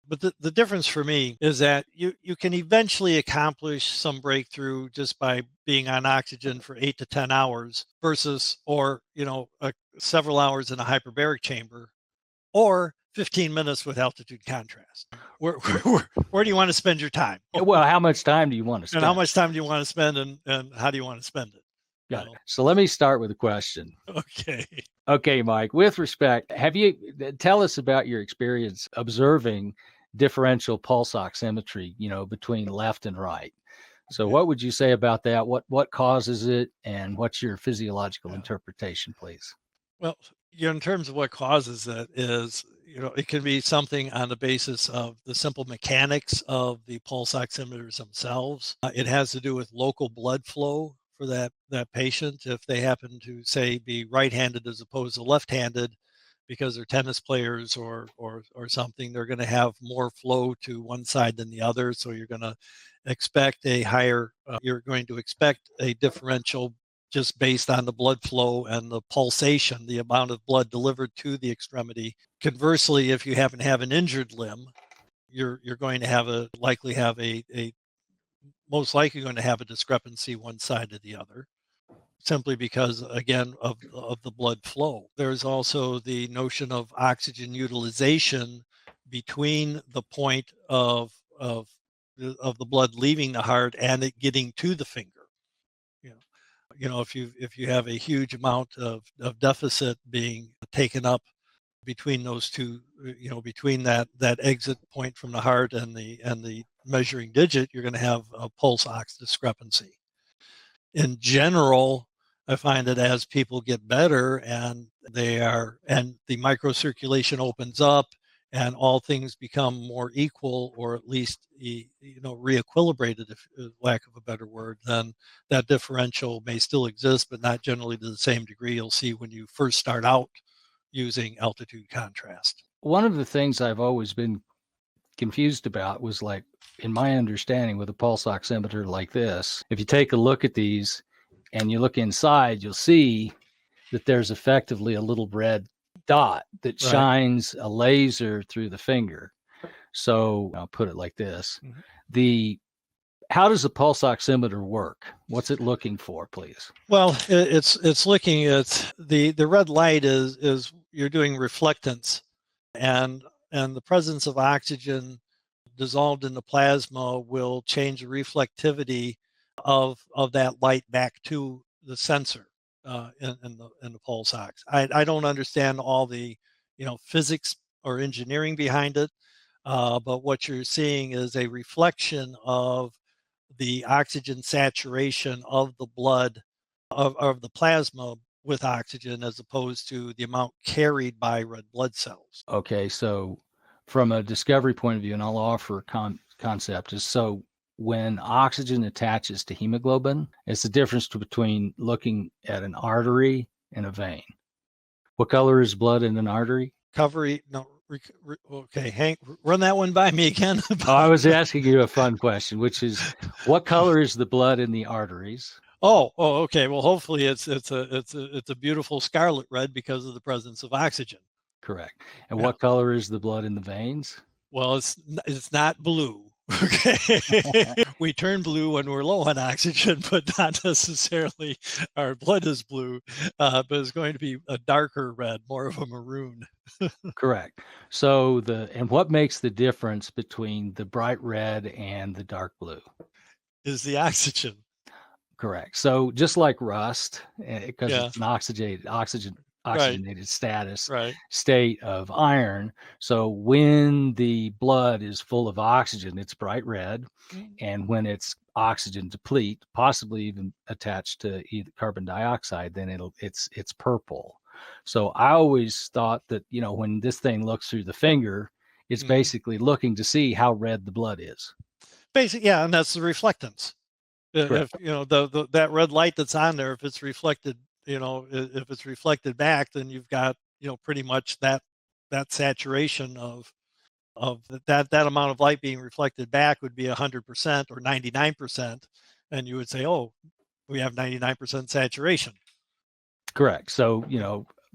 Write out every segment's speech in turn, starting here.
But the difference for me is that you can eventually accomplish some breakthrough just by being on oxygen for 8 to 10 hours versus, or, several hours in a hyperbaric chamber, or 15 minutes with altitude contrast. Where do you want to spend your time? Well, how much time do you want to spend? And how much time do you want to spend, and how do you want to spend it? Got it. So let me start with a question. Okay, Mike, with respect, tell us about your experience observing differential pulse oximetry, between left and right. So what would you say about that? What causes it, and what's your physiological interpretation, please? Well, in terms of what causes it is, it can be something on the basis of the simple mechanics of the pulse oximeters themselves. It has to do with local blood flow for that patient. If they happen to, say, be right-handed as opposed to left-handed because they're tennis players or something, they're going to have more flow to one side than the other. So you're going to expect you're going to expect a differential just based on the blood flow and the pulsation, the amount of blood delivered to the extremity. Conversely, if you happen to have an injured limb, you're going to most likely going to have a discrepancy one side to the other, simply because, again, of the blood flow. There's also the notion of oxygen utilization between the point of the blood leaving the heart and it getting to the finger. If you have a huge amount of deficit being taken up between those two, between that exit point from the heart and the measuring digit, you're going to have a pulse ox discrepancy. In general, I find that as people get better and the microcirculation opens up and all things become more equal, or at least re-equilibrated, if lack of a better word, then that differential may still exist, but not generally to the same degree you'll see when you first start out using altitude contrast. One of the things I've always been confused about was, like, in my understanding with a pulse oximeter like this, if you take a look at these and you look inside, you'll see that there's effectively a little red dot that shines a laser through the finger. So I'll put it like this. Mm-hmm. How does the pulse oximeter work? What's it looking for, please? Well, it's looking at the red light is you're doing reflectance, and the presence of oxygen dissolved in the plasma will change the reflectivity of that light back to the sensor in the pulse ox. I don't understand all the physics or engineering behind it, but what you're seeing is a reflection of the oxygen saturation of the blood of the plasma with oxygen, as opposed to the amount carried by red blood cells. Okay, so from a discovery point of view, and I'll offer a concept, is so when oxygen attaches to hemoglobin, it's the difference between looking at an artery and a vein. What color is blood in an artery? Okay, Hank, run that one by me again. I was asking you a fun question, which is, what color is the blood in the arteries? Oh, okay. Well, hopefully it's a beautiful scarlet red because of the presence of oxygen. Correct. And what color is the blood in the veins? Well, it's not blue. Okay. We turn blue when we're low on oxygen, but not necessarily our blood is blue, but it's going to be a darker red, more of a maroon. Correct. So and what makes the difference between the bright red and the dark blue? Is the oxygen. Correct. So just like rust, because it's an oxygenated state of iron. So when the blood is full of oxygen, it's bright red. Mm-hmm. And when it's oxygen deplete, possibly even attached to either carbon dioxide, then it's purple. So I always thought that, when this thing looks through the finger, it's basically looking to see how red the blood is. Basically, yeah, and that's the reflectance. If that red light that's on there, if it's reflected, if it's reflected back, then you've got pretty much that saturation of that amount of light being reflected back would be 100% or 99%, and you would say, oh, we have 99% saturation. Correct. So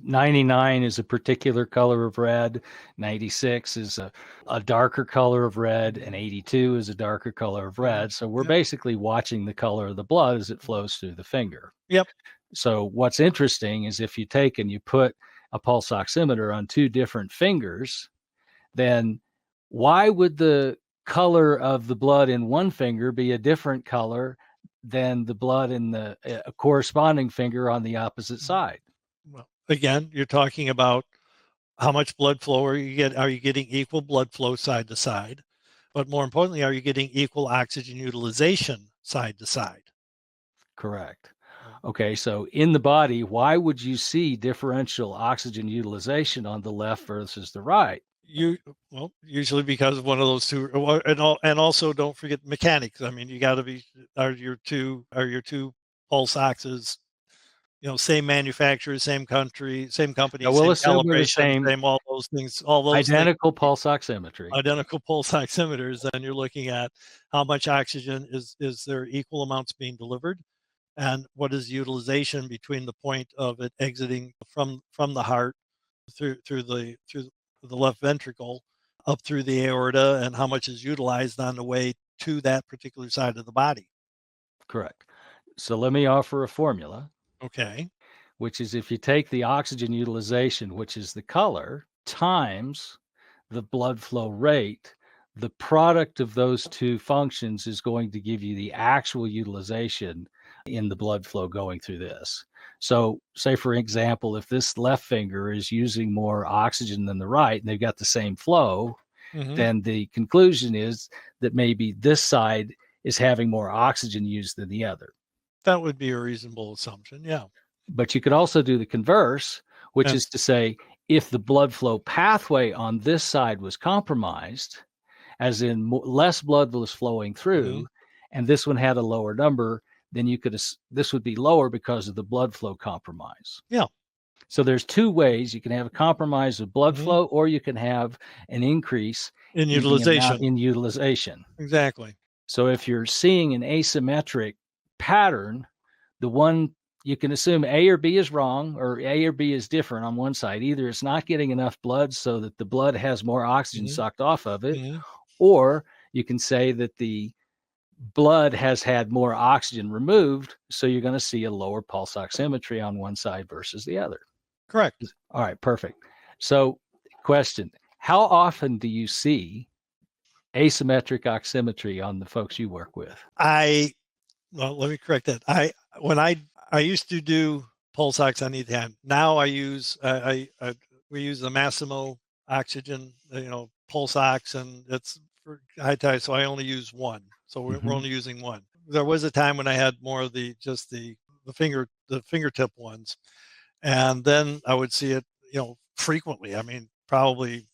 99 is a particular color of red, 96 is a darker color of red, and 82 is a darker color of red. So we're basically watching the color of the blood as it flows through the finger. Yep. So what's interesting is if you take and you put a pulse oximeter on two different fingers, then why would the color of the blood in one finger be a different color than the blood in the corresponding finger on the opposite side? Well, again, you're talking about how much blood flow are you getting? Are you getting equal blood flow side to side? But more importantly, are you getting equal oxygen utilization side to side? Correct. Okay, so in the body, why would you see differential oxygen utilization on the left versus the right? Usually because of one of those two, and also don't forget mechanics. I mean, you got to be are your two pulse oxes, same manufacturer, same country, same company, we'll same assume they're the calibration, same all those things, identical pulse oximetry. Identical pulse oximeters. Then you're looking at how much oxygen is there equal amounts being delivered, and what is utilization between the point of it exiting from the heart through the left ventricle up through the aorta, and how much is utilized on the way to that particular side of the body. Correct. So let me offer a formula. Okay. Which is if you take the oxygen utilization, which is the color, times the blood flow rate, the product of those two functions is going to give you the actual utilization in the blood flow going through this. So say, for example, if this left finger is using more oxygen than the right, and they've got the same flow, then the conclusion is that maybe this side is having more oxygen used than the other. That would be a reasonable assumption, yeah. But you could also do the converse, which is to say, if the blood flow pathway on this side was compromised, as in less blood was flowing through, and this one had a lower number, then this would be lower because of the blood flow compromise. Yeah. So there's two ways. You can have a compromise of blood flow, or you can have an increase in utilization. Exactly. So if you're seeing an asymmetric pattern, the one you can assume A or B is wrong, or A or B is different on one side. Either it's not getting enough blood so that the blood has more oxygen sucked off of it, or you can say that the blood has had more oxygen removed, so you're going to see a lower pulse oximetry on one side versus the other. Correct. All right, perfect. So question, how often do you see asymmetric oximetry on the folks you work with? Well, let me correct that. I used to do pulse ox on either hand. Now I use we use the Massimo oxygen, pulse ox, and it's for high tide, so I only use one. So we're only using one. There was a time when I had more of the fingertip ones, and then I would see it, frequently. I mean, probably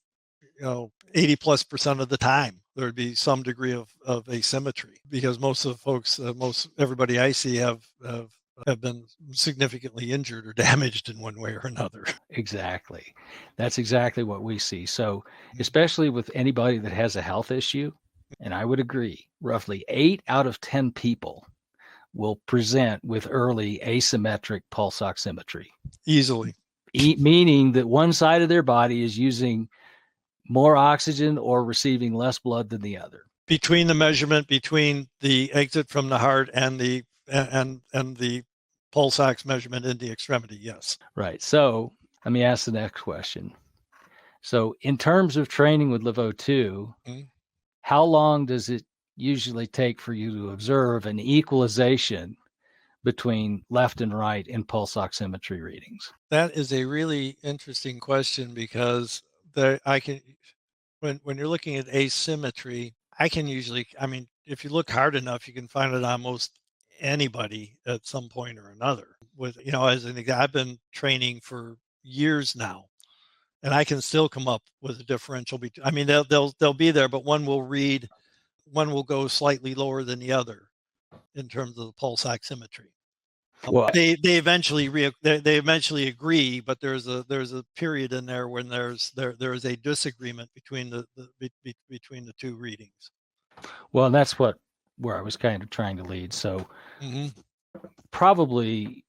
80+% of the time there would be some degree of asymmetry, because most of the folks, everybody I see have been significantly injured or damaged in one way or another. Exactly. That's exactly what we see. So especially with anybody that has a health issue, and I would agree, roughly 8 out of 10 people will present with early asymmetric pulse oximetry. Easily. Meaning that one side of their body is using more oxygen or receiving less blood than the other. Between the measurement between the exit from the heart and the pulse ox measurement in the extremity, yes. Right. So let me ask the next question. So in terms of training with LiveO2, how long does it usually take for you to observe an equalization between left and right in pulse oximetry readings? That is a really interesting question, because when you're looking at asymmetry, if you look hard enough, you can find it on most anybody at some point or another. I've been training for years now, and I can still come up with a differential between. I mean, they'll be there, but one will go slightly lower than the other in terms of the pulse oximetry. Well, they eventually agree, but there's a period in there when there is a disagreement between the two readings. Well, that's where I was kind of trying to lead. So probably,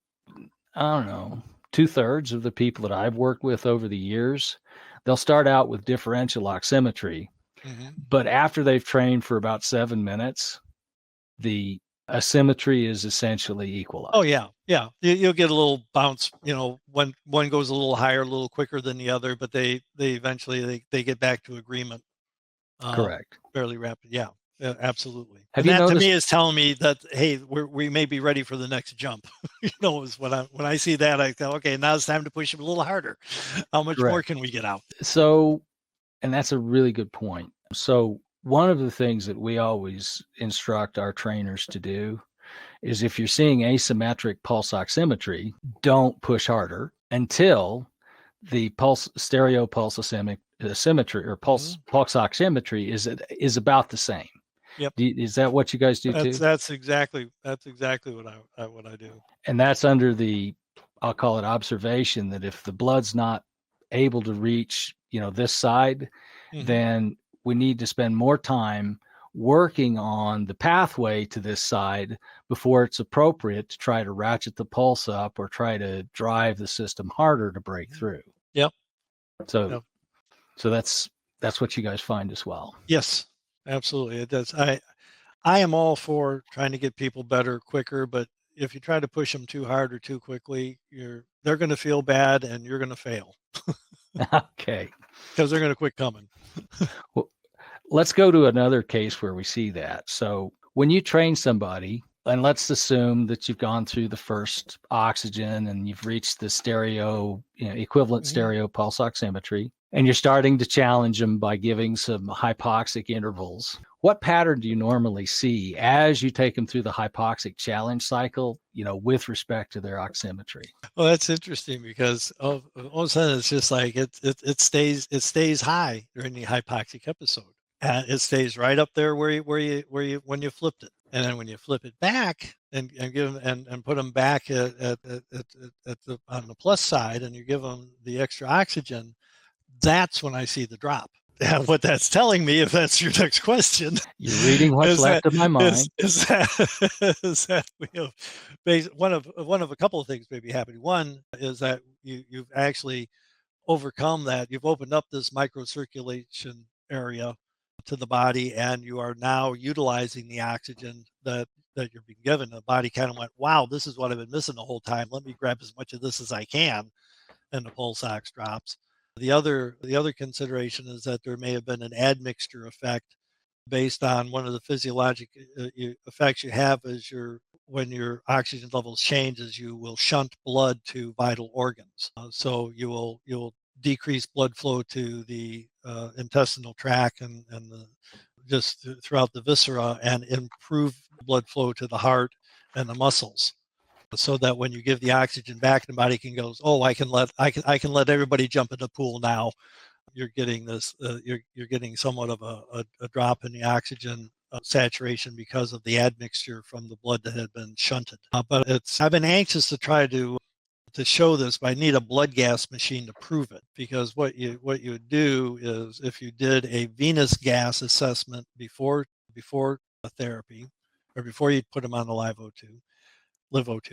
I don't know, 2/3 of the people that I've worked with over the years, they'll start out with differential oximetry, but after they've trained for about 7 minutes, the asymmetry is essentially equalized. Oh yeah, yeah. You'll get a little bounce, when one goes a little higher, a little quicker than the other, but they eventually they get back to agreement. Correct. Fairly rapid. Yeah, absolutely. Have and you that noticed, to me is telling me that, hey, we may be ready for the next jump. Is when I see that, I go, okay, now it's time to push them a little harder. How much more can we get out? So, and that's a really good point. So one of the things that we always instruct our trainers to do is if you're seeing asymmetric pulse oximetry, don't push harder until the stereo pulse asymmetry or pulse oximetry is about the same. Yep. Is that what you guys do too? That's exactly what I do. And that's under the, I'll call it observation, that if the blood's not able to reach, this side, then we need to spend more time working on the pathway to this side before it's appropriate to try to ratchet the pulse up or try to drive the system harder to break through. Yep. So that's what you guys find as well. Yes, absolutely. It does. I am all for trying to get people better quicker, but if you try to push them too hard or too quickly, they're going to feel bad and you're going to fail. Okay. Because they're going to quit coming. Well, let's go to another case where we see that. So when you train somebody, and let's assume that you've gone through the first oxygen and you've reached the stereo, equivalent stereo pulse oximetry, and you're starting to challenge them by giving some hypoxic intervals. What pattern do you normally see as you take them through the hypoxic challenge cycle, with respect to their oximetry? Well, that's interesting because all of a sudden it's just like it stays high during the hypoxic episode, and it stays right up there where you when you flipped it, and then when you flip it back and give them and put them back on the plus side, and you give them the extra oxygen, that's when I see the drop. And what that's telling me, if that's your next question, you're reading what's left of my mind. Is that one of a couple of things may be happening. One is that you've actually overcome that. You've opened up this microcirculation area to the body, and you are now utilizing the oxygen that you're being given. The body kind of went, wow, this is what I've been missing the whole time. Let me grab as much of this as I can, and the pulse ox drops. The other consideration is that there may have been an admixture effect based on one of the physiologic effects you have is when your oxygen levels change, is you will shunt blood to vital organs. So you'll decrease blood flow to the intestinal tract and just throughout the viscera, and improve blood flow to the heart and the muscles, so that when you give the oxygen back, the body can go, oh, I can let everybody jump in the pool now. You're getting this. You're getting somewhat of a drop in the oxygen saturation because of the admixture from the blood that had been shunted. But I've been anxious to try to show this, but I need a blood gas machine to prove it, because what you would do is, if you did a venous gas assessment before a therapy, or before you put them on the LiveO2,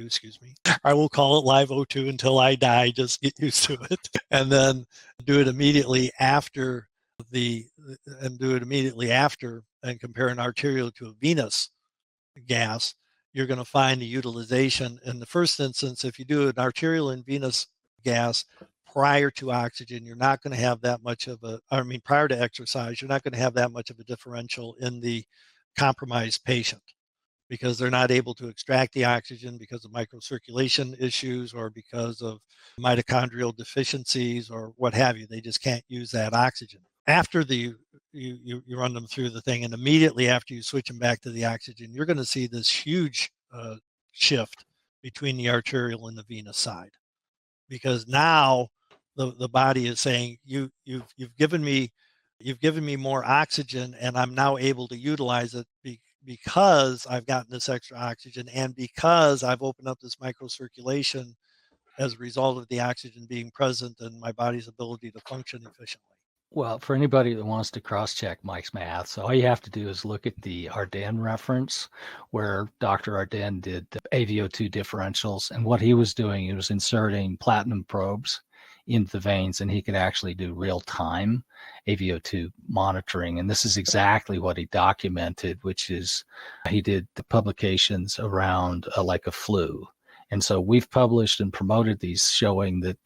excuse me. I will call it LiveO2 until I die. Just get used to it. And then do it immediately after and compare an arterial to a venous gas. You're going to find the utilization in the first instance. If you do an arterial and venous gas prior to oxygen, you're not going to have that much of prior to exercise, you're not going to have that much of a differential in the compromised patient, because they're not able to extract the oxygen because of microcirculation issues or because of mitochondrial deficiencies or what have you. They just can't use that oxygen. After you run them through the thing, and immediately after you switch them back to the oxygen, you're going to see this huge shift between the arterial and the venous side, because now the body is saying, you've given me more oxygen, and I'm now able to utilize it because I've gotten this extra oxygen, and because I've opened up this microcirculation as a result of the oxygen being present and my body's ability to function efficiently. Well, for anybody that wants to cross-check Mike's math, so all you have to do is look at the Ardennes reference where Dr. Ardennes did the AVO2 differentials. And what he was doing, he was inserting platinum probes into the veins, and he could actually do real-time AVO2 monitoring. And this is exactly what he documented, which is he did the publications around like a flu. And so we've published and promoted these showing that,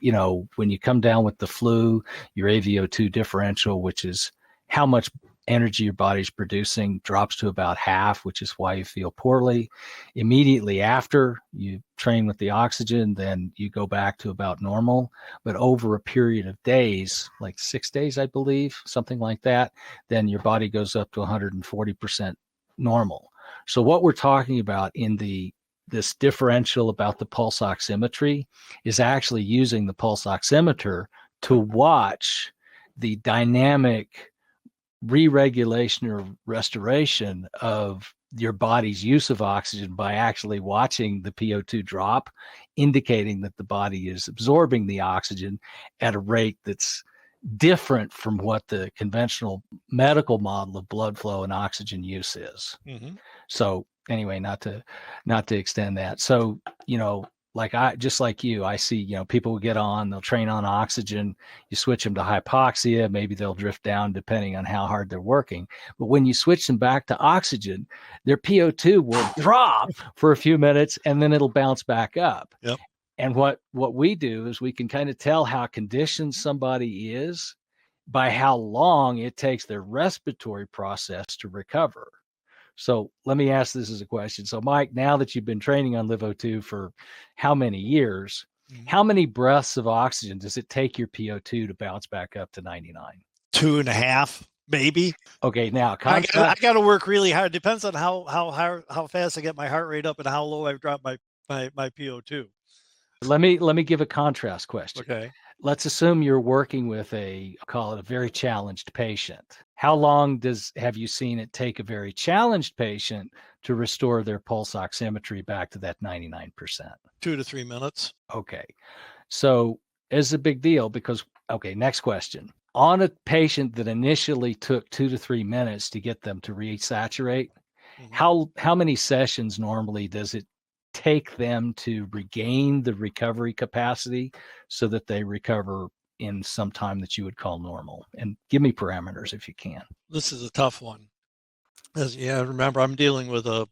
when you come down with the flu, your AVO2 differential, which is how much energy your body's producing, drops to about half, which is why you feel poorly. Immediately after you train with the oxygen, then you go back to about normal. But over a period of days, like 6 days, I believe, something like that, then your body goes up to 140% normal. So what we're talking about in this differential about the pulse oximetry is actually using the pulse oximeter to watch the dynamic re-regulation or restoration of your body's use of oxygen by actually watching the PO2 drop, indicating that the body is absorbing the oxygen at a rate that's different from what the conventional medical model of blood flow and oxygen use is. Mm-hmm. So anyway, not to extend that. So, just like you, I see, people will get on, they'll train on oxygen, you switch them to hypoxia, maybe they'll drift down depending on how hard they're working. But when you switch them back to oxygen, their PO2 will drop for a few minutes and then it'll bounce back up. Yep. And what we do is we can kind of tell how conditioned somebody is by how long it takes their respiratory process to recover. So let me ask this as a question. So Mike, now that you've been training on LiveO2 for how many years, how many breaths of oxygen does it take your PO2 to bounce back up to 99? 2.5, maybe. Okay, now I got to work really hard. Depends on how fast I get my heart rate up and how low I've dropped my PO2. Let me give a contrast question. Okay. Let's assume you're working with a very challenged patient. How long have you seen it take a very challenged patient to restore their pulse oximetry back to that 99%? 2 to 3 minutes. Okay. So it's a big deal because, next question. On a patient that initially took 2 to 3 minutes to get them to resaturate, how many sessions normally does it take them to regain the recovery capacity so that they recover in some time that you would call normal? And give me parameters if you can. This is a tough one. Remember, I'm dealing with a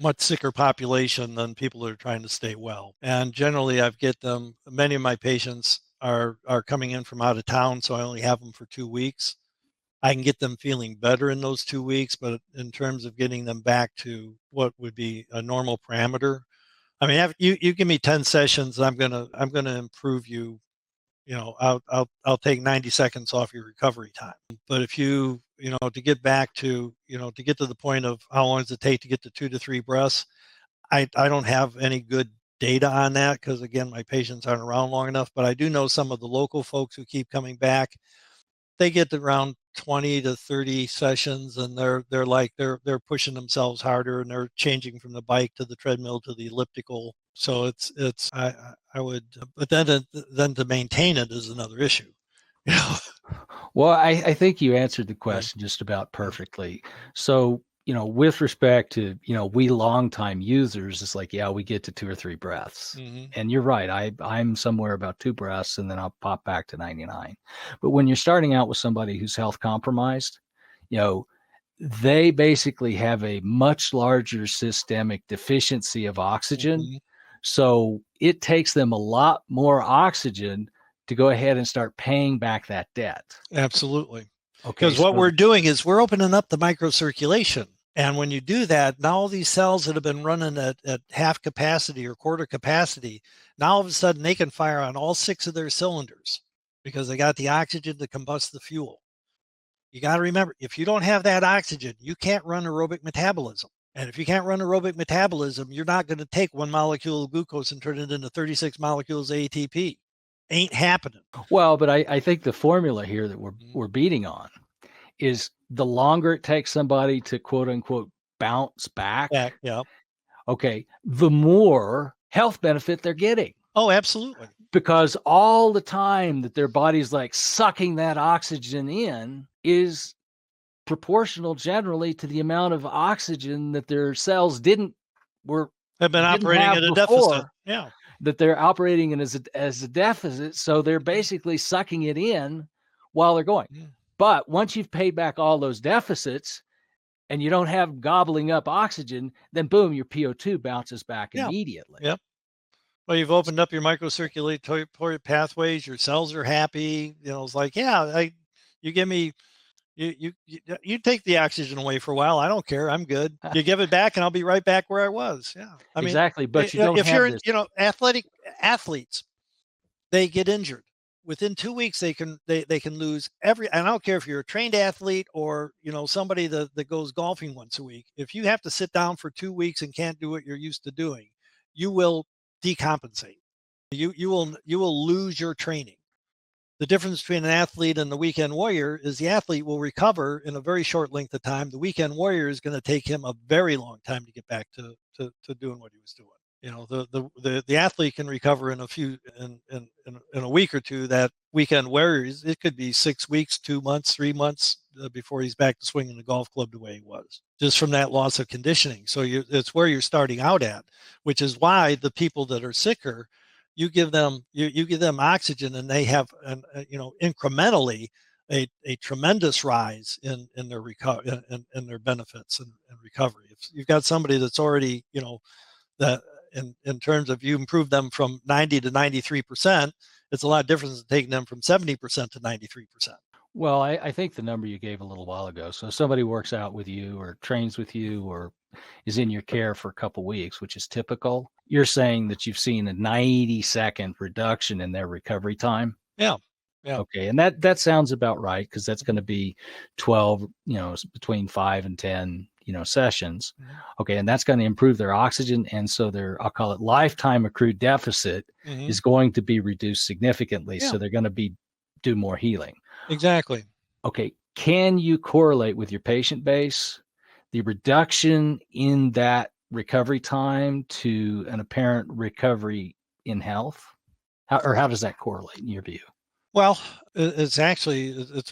much sicker population than people that are trying to stay well. And generally many of my patients are coming in from out of town, so I only have them for 2 weeks. I can get them feeling better in those 2 weeks, but in terms of getting them back to what would be a normal parameter, I mean, you give me 10 sessions, I'm gonna improve you. I'll take 90 seconds off your recovery time. But if to get back to to get to the point of how long does it take to get to 2 to 3 breaths, I don't have any good data on that because again, my patients aren't around long enough. But I do know some of the local folks who keep coming back. They get around 20 to 30 sessions and they're pushing themselves harder and they're changing from the bike to the treadmill to the elliptical. So I would, but then to maintain it is another issue. Well, I think you answered the question just about perfectly. So, with respect to, we longtime users, it's like, we get to 2 or 3 breaths. Mm-hmm. And you're right. I'm somewhere about 2 breaths and then I'll pop back to 99. But when you're starting out with somebody who's health compromised, they basically have a much larger systemic deficiency of oxygen. Mm-hmm. So it takes them a lot more oxygen to go ahead and start paying back that debt. Absolutely. Okay. Because what we're doing is we're opening up the microcirculation. And when you do that, now all these cells that have been running at half capacity or quarter capacity, now all of a sudden they can fire on all 6 of their cylinders because they got the oxygen to combust the fuel. You got to remember, if you don't have that oxygen, you can't run aerobic metabolism. And if you can't run aerobic metabolism, you're not going to take 1 molecule of glucose and turn it into 36 molecules of ATP. Ain't happening. Well, but I think the formula here that we're beating on is the longer it takes somebody to quote unquote bounce back. Yeah. Okay. The more health benefit they're getting. Oh, absolutely. because all the time that their body's like sucking that oxygen in is proportional generally to the amount of oxygen that their cells didn't been operating at a deficit. Yeah. That they're operating in as a deficit. So they're basically sucking it in while they're going. Yeah. But once you've paid back all those deficits and you don't have gobbling up oxygen, then boom, your PO2 bounces back immediately. Yep. Well, you've opened up your microcirculatory pathways. Your cells are happy. It's like, you give me, you take the oxygen away for a while. I don't care. I'm good. You give it back, and I'll be right back where I was. Yeah, I mean, exactly. But you don't. If you're, athletes, they get injured within 2 weeks. They can lose every. And I don't care if you're a trained athlete or somebody that goes golfing once a week. If you have to sit down for 2 weeks and can't do what you're used to doing, you will decompensate. You will lose your training. The difference between an athlete and the weekend warrior is the athlete will recover in a very short length of time. The weekend warrior is going to take him a very long time to get back to doing what he was doing. The athlete can recover in a week or two. That weekend warrior, it could be 6 weeks, 2 months, 3 months before he's back to swinging the golf club the way he was, just from that loss of conditioning. So it's where you're starting out at, which is why the people that are sicker, you give them oxygen, and they have incrementally a tremendous rise in their in their benefits and recovery. If you've got somebody that's already that in terms of you improve them from 90 to 93%, it's a lot different than taking them from 70% to 93%. Well, I think the number you gave a little while ago. So if somebody works out with you or trains with you or is in your care for a couple of weeks, which is typical, you're saying that you've seen a 90-second reduction in their recovery time? Yeah. Okay. And that sounds about right, because that's going to be 12, between 5 and 10, sessions. Mm-hmm. Okay. And that's going to improve their oxygen. And so I'll call it lifetime accrued deficit is going to be reduced significantly. Yeah. So they're going to do more healing. Exactly. Okay. Can you correlate with your patient base the reduction in that recovery time to an apparent recovery in health? How does that correlate in your view? Well, it's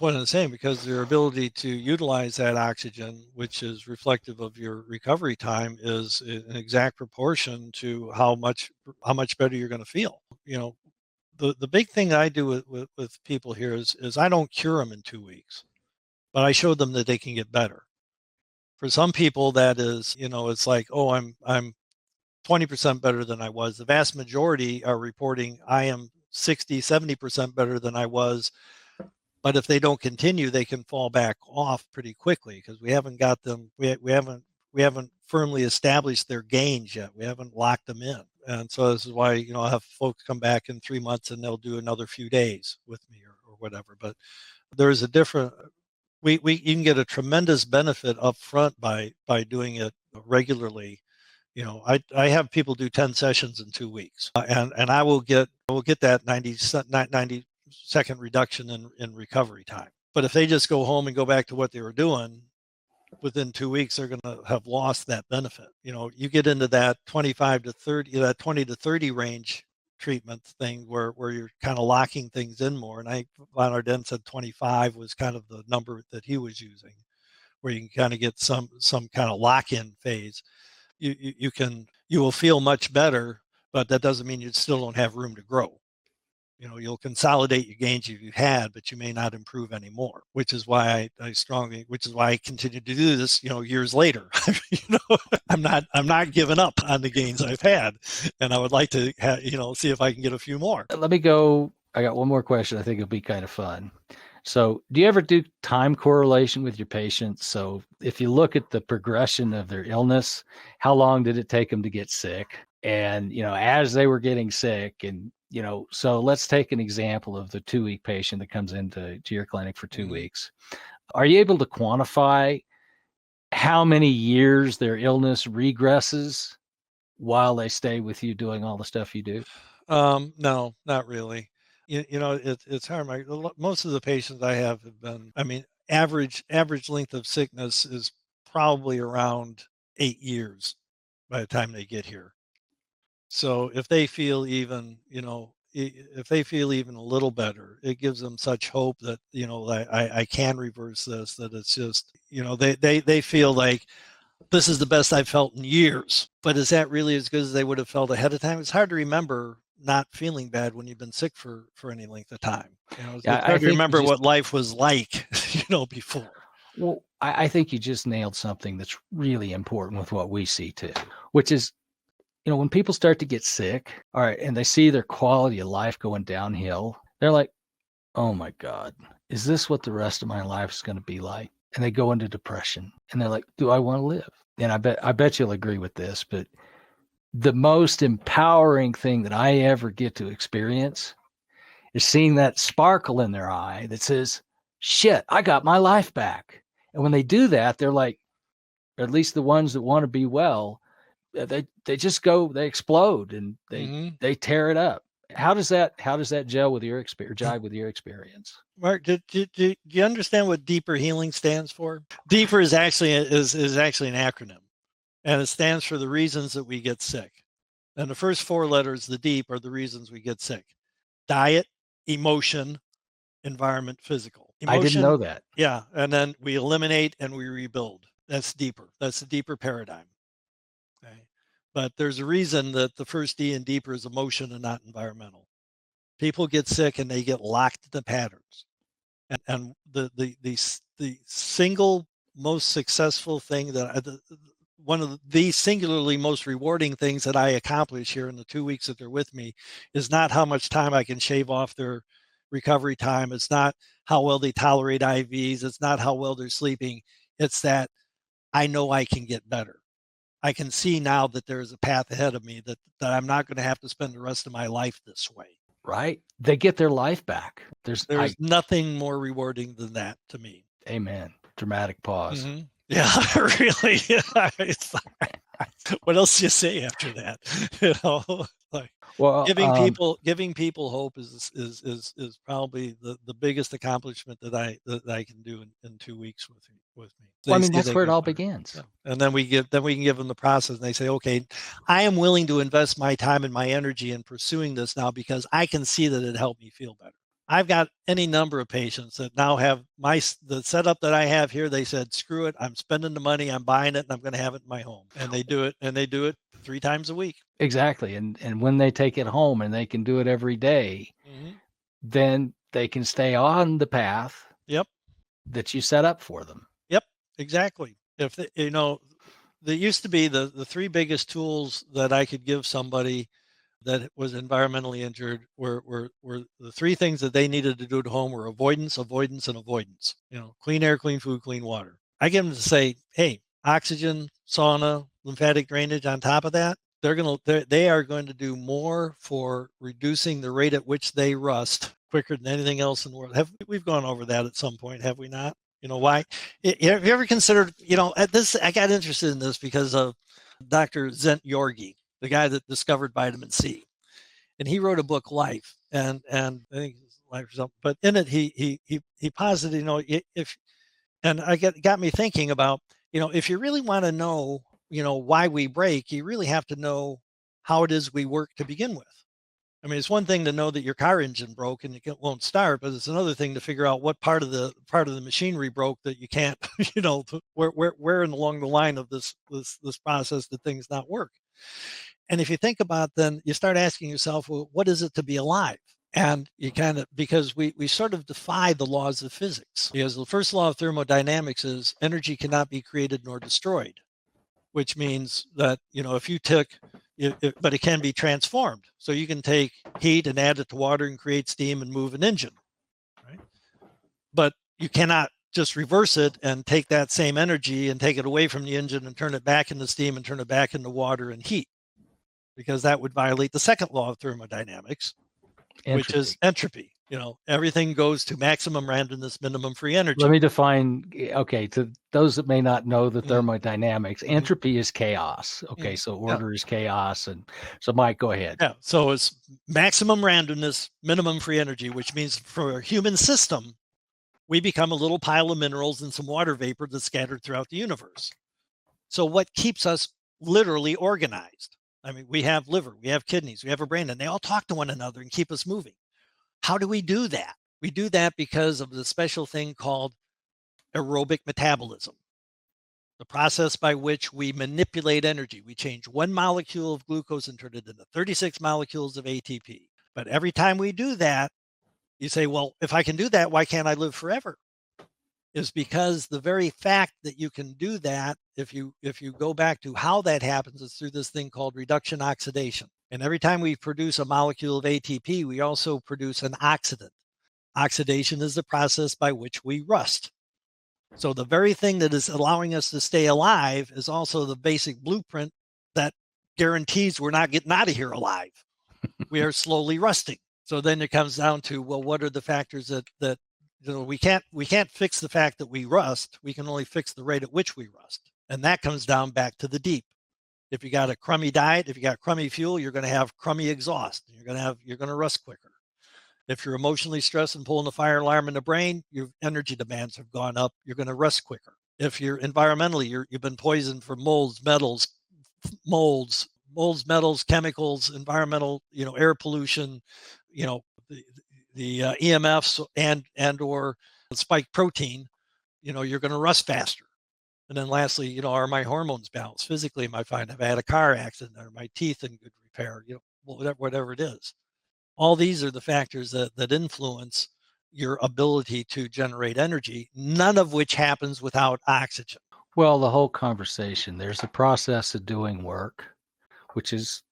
one and the same, because your ability to utilize that oxygen, which is reflective of your recovery time, is an exact proportion to how much better you're going to feel. The big thing I do with people here is I don't cure them in 2 weeks, but I show them that they can get better. For some people, that is, it's like, oh, I'm 20% better than I was. The vast majority are reporting I am 60, 70% better than I was. But if they don't continue, they can fall back off pretty quickly, because we haven't got them. We haven't firmly established their gains yet. We haven't locked them in. And so this is why, I have folks come back in 3 months and they'll do another few days with me or whatever. But there's a different, you can get a tremendous benefit up front by doing it regularly. I have people do 10 sessions in 2 weeks, and I will get that 90-second reduction in recovery time. But if they just go home and go back to what they were doing, within 2 weeks, they're going to have lost that benefit. You get into that 25 to 30, that 20 to 30 range treatment thing where you're kind of locking things in more. And Von Arden said 25 was kind of the number that he was using, where you can kind of get some kind of lock-in phase. You will feel much better, but that doesn't mean you still don't have room to grow. You'll consolidate your gains you've had, but you may not improve anymore, which is why I continue to do this, years later. I'm not giving up on the gains I've had, and I would like to see if I can get a few more. Let me go. I got one more question. I think it'll be kind of fun. So do you ever do time correlation with your patients? So if you look at the progression of their illness, how long did it take them to get sick? And, as they were getting sick, and, so let's take an example of the 2-week patient that comes into your clinic for 2 weeks. Are you able to quantify how many years their illness regresses while they stay with you doing all the stuff you do? No, not really. It's hard. Most of the patients I have been, average length of sickness is probably around 8 years by the time they get here. So if they feel even if they feel even a little better, it gives them such hope that, you know, I can reverse this, that it's just, you know, they feel like this is the best I've felt in years. But is that really as good as they would have felt ahead of time? It's hard to remember not feeling bad when you've been sick for any length of time. You know, it's hard to remember what life was like, you know, before. Well, I think you just nailed something that's really important with what we see too, which is, you know, when people start to get sick, all right, and they see their quality of life going downhill, they're like, oh my God, is this what the rest of my life is going to be like? And they go into depression and they're like, do I want to live? And I bet you'll agree with this, but the most empowering thing that I ever get to experience is seeing that sparkle in their eye that says, shit, I got my life back. And when they do that, they're like, or at least the ones that want to be well, they just go, they explode and they tear it up. How does that gel with your experience, jive with your experience? Mark, do you understand what deeper healing stands for? Deeper is actually an acronym, and it stands for the reasons that we get sick. And the first 4 letters, the deep, are the reasons we get sick: diet, emotion, environment, physical. Emotion, I didn't know that. Yeah, and then we eliminate and we rebuild. That's deeper. That's the deeper paradigm. Okay. But there's a reason that the first D in deeper is emotion and not environmental. People get sick and they get locked into patterns. And the single most successful thing that one of the singularly most rewarding things that I accomplish here in the 2 weeks that they're with me is not how much time I can shave off their recovery time. It's not how well they tolerate IVs. It's not how well they're sleeping. It's that I know I can get better. I can see now that there is a path ahead of me, that I'm not going to have to spend the rest of my life this way. Right? They get their life back. There's nothing more rewarding than that to me. Amen. Dramatic pause. Mm-hmm. Yeah, really. What else do you say after that? You know, like, well, giving people hope is probably the biggest accomplishment that I can do in 2 weeks with me. Well, I mean, that's where it all begins. Yeah. And then we can give them the process, and they say, okay, I am willing to invest my time and my energy in pursuing this now because I can see that it helped me feel better. I've got any number of patients that now have the setup that I have here. They said, screw it, I'm spending the money, I'm buying it, and I'm going to have it in my home. And they do it 3 times a week. Exactly. And when they take it home and they can do it every day, then they can stay on the path that you set up for them. Yep, exactly. If you know, there used to be the 3 biggest tools that I could give somebody that was environmentally injured were the 3 things that they needed to do at home were avoidance, avoidance, and avoidance. You know, clean air, clean food, clean water. I get them to say, hey, oxygen, sauna, lymphatic drainage on top of that. They are going to do more for reducing the rate at which they rust quicker than anything else in the world. We've gone over that at some point, have we not? You know, why? Have you ever considered, you know, I got interested in this because of Dr. Zent Yorgi, the guy that discovered vitamin C, and he wrote a book, Life, and I think it's Life or something. But in it, he posited, you know, got me thinking about, you know, if you really want to know, you know, why we break, you really have to know how it is we work to begin with. I mean, it's one thing to know that your car engine broke and it won't start, but it's another thing to figure out what part of the machinery broke that you can't, you know, where along the line of this process did things not work. And if you think about, then you start asking yourself, well, what is it to be alive? And you kind of, because we sort of defy the laws of physics, because the first law of thermodynamics is energy cannot be created nor destroyed, which means that, you know, if you took, but it can be transformed. So you can take heat and add it to water and create steam and move an engine, right? But you cannot just reverse it and take that same energy and take it away from the engine and turn it back into steam and turn it back into water and heat, because that would violate the second law of thermodynamics, which is entropy. You know, everything goes to maximum randomness, minimum free energy. Let me define, okay, to those that may not know the thermodynamics, entropy is chaos. Okay, so order is chaos. And so, Mike, go ahead. Yeah, so it's maximum randomness, minimum free energy, which means for a human system, we become a little pile of minerals and some water vapor that's scattered throughout the universe. So what keeps us literally organized? I mean, we have liver, we have kidneys, we have a brain, and they all talk to one another and keep us moving. How do we do that? We do that because of the special thing called aerobic metabolism, the process by which we manipulate energy. We change one molecule of glucose and turn it into 36 molecules of ATP. But every time we do that, you say, well, if I can do that, why can't I live forever? Is because the very fact that you can do that, if you go back to how that happens, is through this thing called reduction oxidation. And every time we produce a molecule of ATP, we also produce an oxidant. Oxidation is the process by which we rust. So the very thing that is allowing us to stay alive is also the basic blueprint that guarantees we're not getting out of here alive. We are slowly rusting. So then it comes down to, well, what are the factors that we can't fix the fact that we rust. We can only fix the rate at which we rust. And that comes down back to the deep. If you got a crummy diet, if you got crummy fuel, you're going to have crummy exhaust. You're going to rust quicker. If you're emotionally stressed and pulling the fire alarm in the brain, your energy demands have gone up. You're going to rust quicker. If you're environmentally, you've been poisoned for metals, chemicals, environmental, air pollution, the EMFs and or spike protein, you're going to rust faster. And then lastly, are my hormones balanced? Physically, am I fine? Have I had a car accident? Are my teeth in good repair? Whatever it is. All these are the factors that influence your ability to generate energy, none of which happens without oxygen. Well, the whole conversation, there's a process of doing work, which is,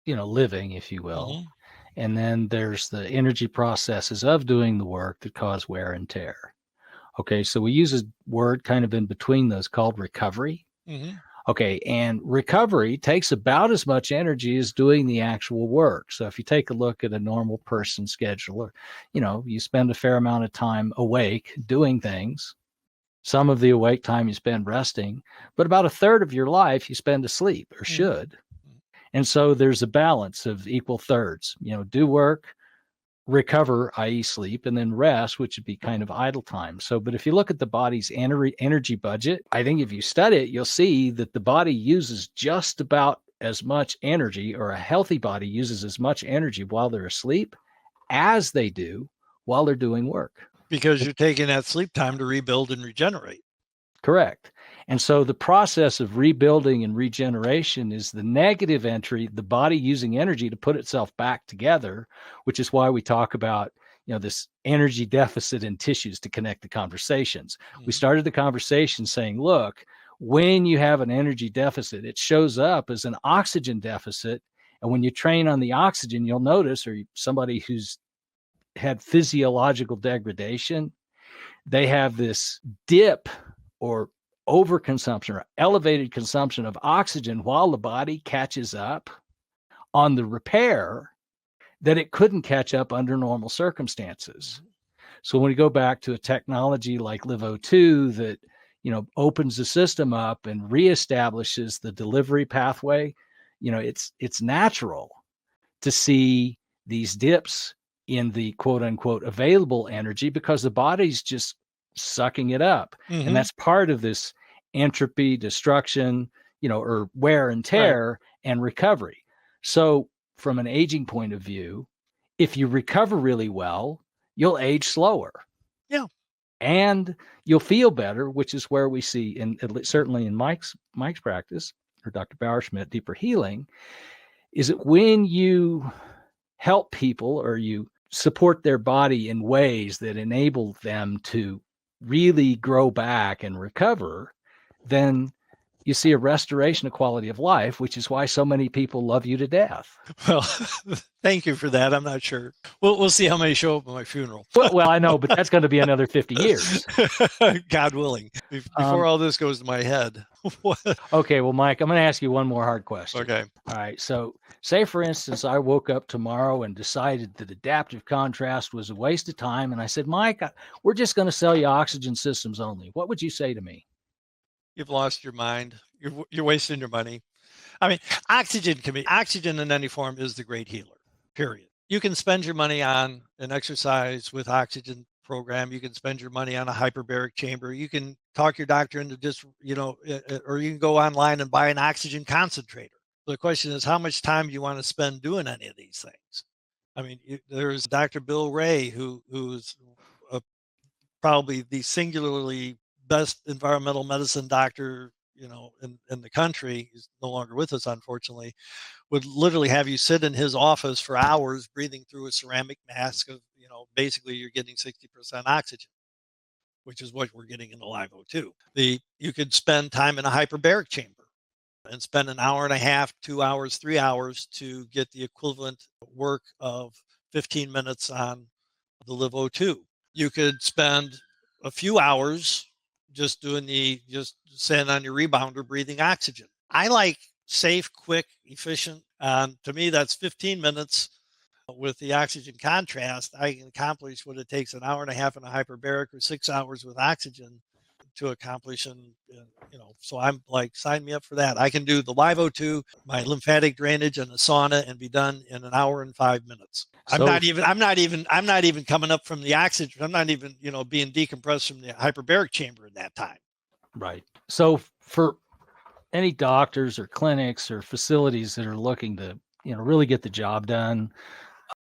living, if you will. Mm-hmm. And then there's the energy processes of doing the work that cause wear and tear. Okay, so we use a word kind of in between those called recovery. Mm-hmm. Okay, and recovery takes about as much energy as doing the actual work. So if you take a look at a normal person's schedule, or, you spend a fair amount of time awake doing things. Some of the awake time you spend resting, but about a third of your life you spend asleep or should. Mm-hmm. And so there's a balance of equal thirds, do work, recover, i.e. sleep, and then rest, which would be kind of idle time. So, but if you look at the body's energy budget, I think if you study it, you'll see that the body uses just about as much energy, or a healthy body uses as much energy while they're asleep as they do while they're doing work. Because you're taking that sleep time to rebuild and regenerate. Correct. And so the process of rebuilding and regeneration is the negative entry, the body using energy to put itself back together, which is why we talk about, this energy deficit in tissues to connect the conversations. Mm-hmm. We started the conversation saying, look, when you have an energy deficit, it shows up as an oxygen deficit. And when you train on the oxygen, you'll notice, or somebody who's had physiological degradation, they have this dip or overconsumption or elevated consumption of oxygen while the body catches up on the repair that it couldn't catch up under normal circumstances. So when we go back to a technology like LiveO2 that, opens the system up and reestablishes the delivery pathway, it's natural to see these dips in the quote unquote available energy because the body's just sucking it up. Mm-hmm. And that's part of this entropy, destruction, or wear and tear and recovery. So from an aging point of view, if you recover really well, you'll age slower. Yeah. And you'll feel better, which is where we see, certainly in Mike's practice, or Dr. Bauerschmidt, deeper healing, is that when you help people or you support their body in ways that enable them to really grow back and recover, then you see a restoration of quality of life, which is why so many people love you to death. Well, thank you for that. I'm not sure. We'll see how many show up at my funeral. Well, I know, but that's going to be another 50 years. God willing, before all this goes to my head. Okay, well, Mike, I'm going to ask you one more hard question. Okay. All right. So say, for instance, I woke up tomorrow and decided that adaptive contrast was a waste of time. And I said, Mike, we're just going to sell you oxygen systems only. What would you say to me? You've lost your mind. You're wasting your money. I mean, oxygen in any form is the great healer, period. You can spend your money on an exercise with oxygen program. You can spend your money on a hyperbaric chamber. You can talk your doctor into just, or you can go online and buy an oxygen concentrator. The question is, how much time do you want to spend doing any of these things? I mean, there's Dr. Bill Ray, who's probably the singularly best environmental medicine doctor, in the country. He's no longer with us, unfortunately. Would literally have you sit in his office for hours breathing through a ceramic mask of, basically you're getting 60% oxygen, which is what we're getting in the LiveO2. You could spend time in a hyperbaric chamber and spend an hour and a half, 2 hours, 3 hours to get the equivalent work of 15 minutes on the LiveO2. You could spend a few hours just standing on your rebounder, breathing oxygen. I like safe, quick, efficient. To me, that's 15 minutes. With the oxygen contrast, I can accomplish what it takes an hour and a half in a hyperbaric or 6 hours with oxygen to accomplish. And, so I'm like, sign me up for that. I can do the LiveO2, my lymphatic drainage and a sauna and be done in an hour and 5 minutes. I'm not even coming up from the oxygen. I'm not even, being decompressed from the hyperbaric chamber in that time. Right. So for any doctors or clinics or facilities that are looking to, really get the job done,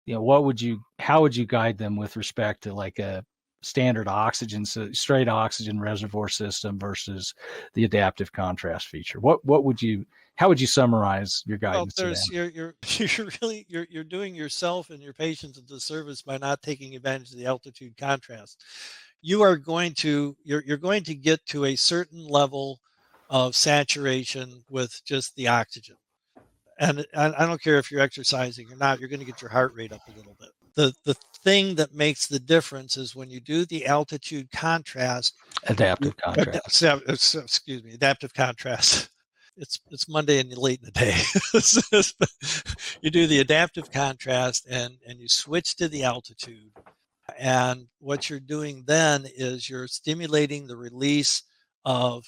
how would you guide them with respect to like a standard oxygen, so straight oxygen reservoir system versus the adaptive contrast feature? How would you summarize your guidance? Well, you're doing yourself and your patients a disservice by not taking advantage of the altitude contrast. You're going to get to a certain level of saturation with just the oxygen. And I don't care if you're exercising or not, you're going to get your heart rate up a little bit. The thing that makes the difference is when you do the altitude contrast. Adaptive contrast. Adaptive contrast. It's Monday and late in the day. You do the adaptive contrast and you switch to the altitude. And what you're doing then is you're stimulating the release of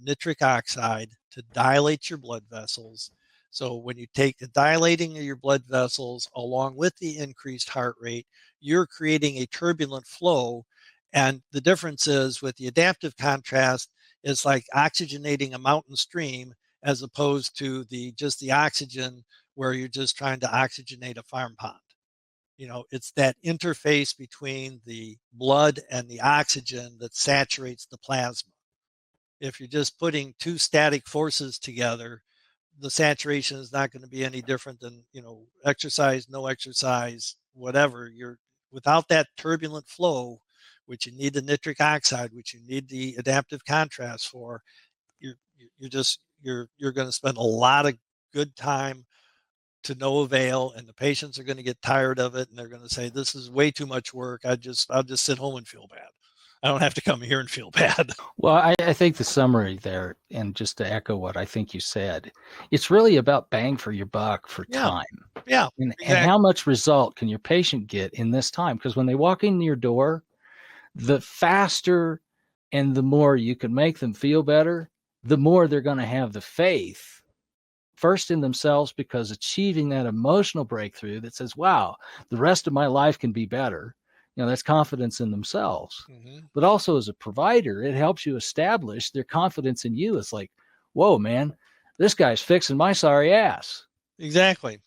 nitric oxide to dilate your blood vessels. So when you take the dilating of your blood vessels along with the increased heart rate, you're creating a turbulent flow. And the difference is with the adaptive contrast, it's like oxygenating a mountain stream as opposed to just the oxygen where you're just trying to oxygenate a farm pond. It's that interface between the blood and the oxygen that saturates the plasma. If you're just putting two static forces together, the saturation is not going to be any different than, exercise, no exercise, whatever. Without that turbulent flow, which you need the nitric oxide, which you need the adaptive contrast for, you're going to spend a lot of good time to no avail, and the patients are going to get tired of it, and they're going to say, this is way too much work. I'll just sit home and feel bad. I don't have to come here and feel bad. Well, I think the summary there, and just to echo what I think you said, it's really about bang for your buck for time. Yeah. And how much result can your patient get in this time? Because when they walk in your door, the faster and the more you can make them feel better, the more they're going to have the faith first in themselves, because achieving that emotional breakthrough that says, wow, the rest of my life can be better. That's confidence in themselves. Mm-hmm. But also as a provider, it helps you establish their confidence in you. It's like, whoa, man, this guy's fixing my sorry ass. Exactly.